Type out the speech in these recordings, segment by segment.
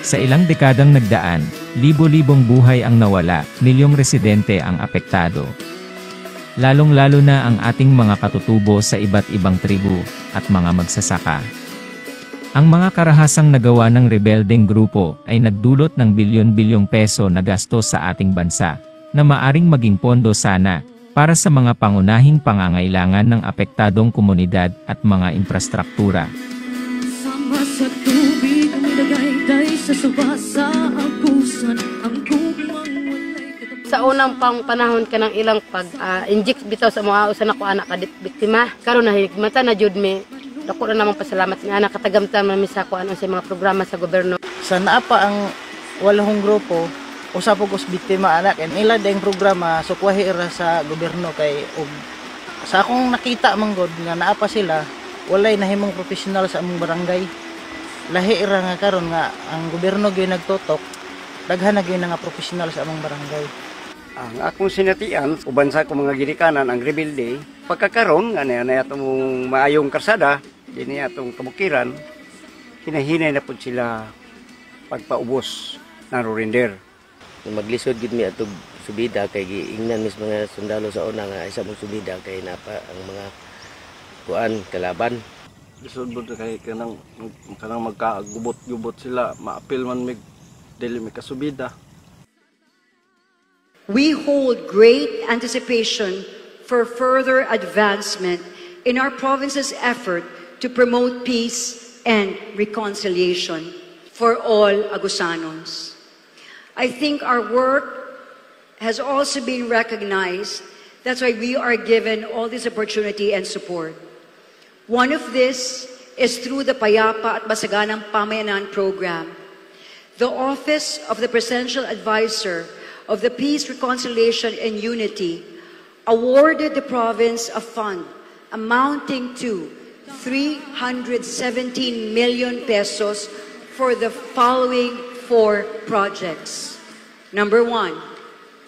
Sa ilang dekadang nagdaan, libo-libong buhay ang nawala, milyong residente ang apektado. Lalong-lalo na ang ating mga katutubo sa iba't ibang tribu at mga magsasaka. Ang mga karahasang nagawa ng rebeldeng grupo ay nagdulot ng bilyon-bilyong peso na gastos sa ating bansa, na maaring maging pondo sana para sa mga pangunahing pangangailangan ng apektadong komunidad at mga infrastruktura. Sama sa tubig ang nagayday sa subasa abusan ang kumang walay. Sa unang panahon ka ng ilang pag-inject bitaw sa mga usan ako anak ka biktima. Karon na higmata na jud mi. Dako na namang pasalamat nga nakatagamtam na mi sa kuan sa mga programa sa gobyerno. Sa naa pa ang walahong grupo usa po kus biktima anak and ila ding programa sukwahi ra sa gobyerno kay og sa akong nakita manggod nga naa pa sila walay nahimong professional sa among barangay. Lahi ra nga karon nga ang gobyerno gyud nagtutok daghan na gyud nga professional sa among barangay. Ang akong sinatian uban sa akong mga ginikanan ang rebelde pagkakaron nga na atong maayong karsada dinhi atong kabukiran hinahinay na pud sila pagpaubos ng rurinder. Maglisod gid mi atog subida kay giingnan mis mga sundalo sa una nga isa mong subida kay napa ang mga kuan kalaban. Lisod bud kay kanang magkagubot-gubot sila maapil man mig dili mi kasubida. We hold great anticipation for further advancement in our province's effort to promote peace and reconciliation for all Agusanos. I think our work has also been recognized. That's why we are given all this opportunity and support. One of this is through the Payapa at Masaganang Pamayanan program. The Office of the Presidential Advisor of the Peace, Reconciliation, and Unity awarded the province a fund amounting to 317 million pesos for the following 4 projects. Number 1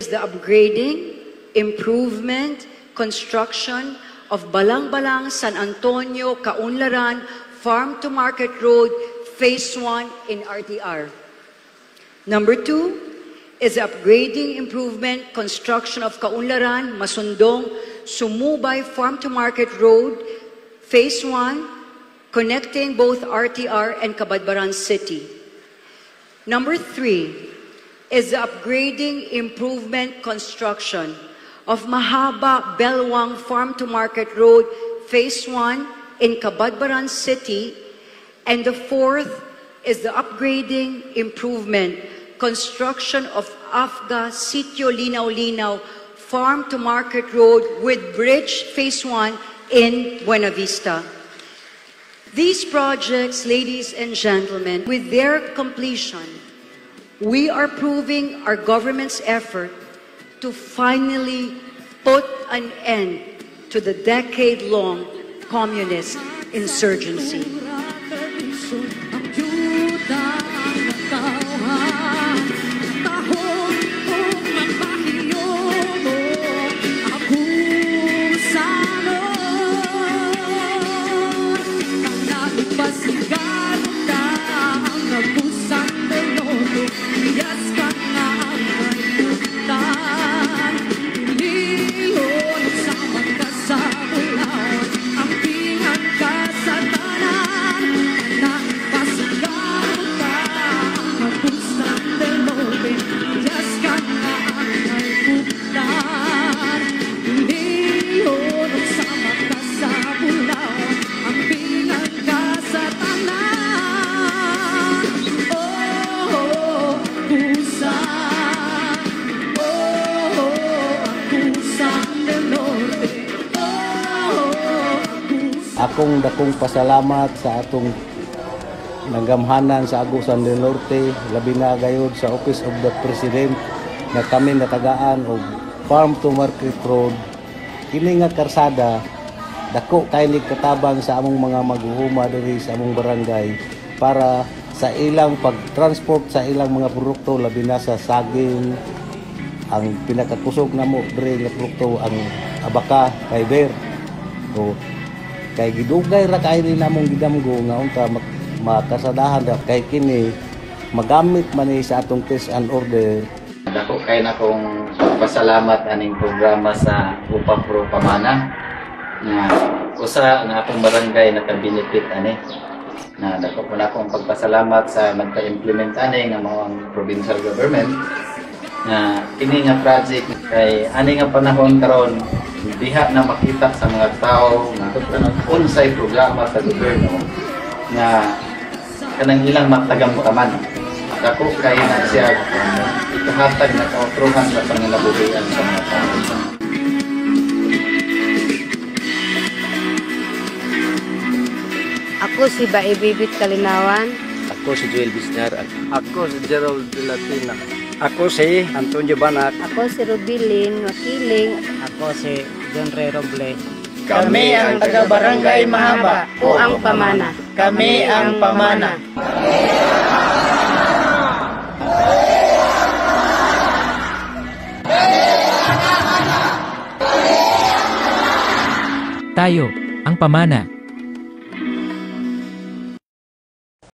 is the upgrading, improvement, construction of Balang-Balang, San Antonio, Kaunlaran, Farm to Market Road, Phase 1 in RTR. Number 2 is the upgrading, improvement, construction of Kaunlaran, Masundong, Sumubay, Farm to Market Road, Phase 1, connecting both RTR and Cabadbaran City. Number 3 is the upgrading, improvement, construction of Mahaba, Belwang, Farm to Market Road, Phase 1 in Cabadbaran City. And the 4th is the upgrading, improvement, construction of Afga, Sitio Linaw-Linaw, Farm to Market Road with Bridge Phase 1 in Buena Vista. These projects, ladies and gentlemen, with their completion, we are proving our government's effort to finally put an end to the decade-long communist insurgency. Akong dakong pasalamat sa atong nanggamhanan sa Agusan del Norte, labi na gayud sa Office of the President na kami natagaan og Farm to Market Road. Kini nga karsada dako kay katabang sa among mga maghuhuma diri sa among barangay para sa ilang pagtransport sa ilang mga produkto labi na sa saging. Ang pinakakusog namo diri nga produkto ang abaka, fiber. O kay gidugay ra kay ni namong gidamgo nga unta makasadahan ra kay kini magamit man ni sa atong test and order. Dako kay na kong pasalamat aning programa sa Upa Pro Pamana nga usa nga akong barangay naka-benefit ani. Na dako po na akong pagpasalamat sa nagpa-implement ani nga mga provincial government na kini nga project kay ani nga panahon karon diha na makita sa mga tao na unsay programa sa gobyerno nga kanang ilang matagamtaman. Dako kay na siya ikahatag na kautruhan sa panginabuhian sa mga tao. Ako si Baibibit Kalinawan. Ako si Joel Bisnar. Ako si Gerald de Latina. Ako si Antonio Banak. Ako si Rubilin Wakiling. Ako si John Ray Roble. Kami ang taga-barangay Mahaba. O ang Pamana. Kami ang Pamana. Tayo, ang Pamana.